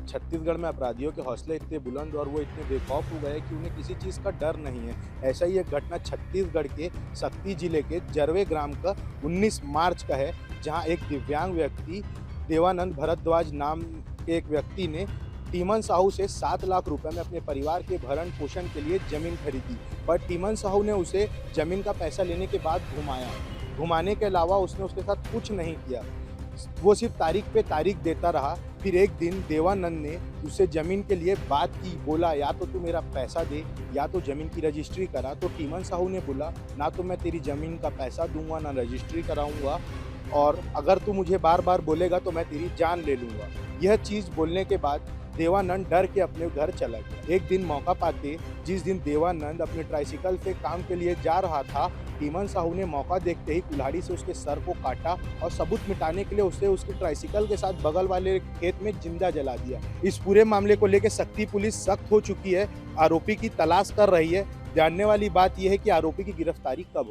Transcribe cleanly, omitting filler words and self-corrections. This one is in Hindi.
छत्तीसगढ़ में अपराधियों के हौसले इतने बुलंद और वो इतने बेखौफ हो गए कि उन्हें किसी चीज़ का डर नहीं है। ऐसा ही एक घटना छत्तीसगढ़ के सक्ती जिले के जरवे ग्राम का 19 मार्च का है, जहां एक दिव्यांग व्यक्ति देवानंद भरद्वाज नाम के एक व्यक्ति ने टीमन साहू से 7 लाख रुपए में अपने परिवार के भरण-पोषण के लिए ज़मीन खरीदी। पर टीमन साहू ने उसे ज़मीन का पैसा लेने के बाद घुमाया। घुमाने के अलावा उसने उसके साथ कुछ नहीं किया। वो सिर्फ़ तारीख पे तारीख देता रहा। फिर एक दिन देवानंद ने उससे ज़मीन के लिए बात की, बोला या तो तू मेरा पैसा दे या तो ज़मीन की रजिस्ट्री करा। तो टीमन साहू ने बोला, ना तो मैं तेरी ज़मीन का पैसा दूँगा, ना रजिस्ट्री कराऊँगा, और अगर तू मुझे बार-बार बोलेगा तो मैं तेरी जान ले लूँगा। यह चीज़ बोलने के बाद देवानंद डर के अपने घर चला गया। एक दिन मौका पाते, जिस दिन देवानंद अपने ट्राइसिकल से काम के लिए जा रहा था, टीमन साहू ने मौका देखते ही कुल्हाड़ी से उसके सर को काटा और सबूत मिटाने के लिए उसे उसके ट्राइसिकल के साथ बगल वाले खेत में जिंदा जला दिया। इस पूरे मामले को लेकर सक्ती पुलिस सख्त हो चुकी है, आरोपी की तलाश कर रही है। जानने वाली बात यह है कि आरोपी की गिरफ्तारी कब होगी।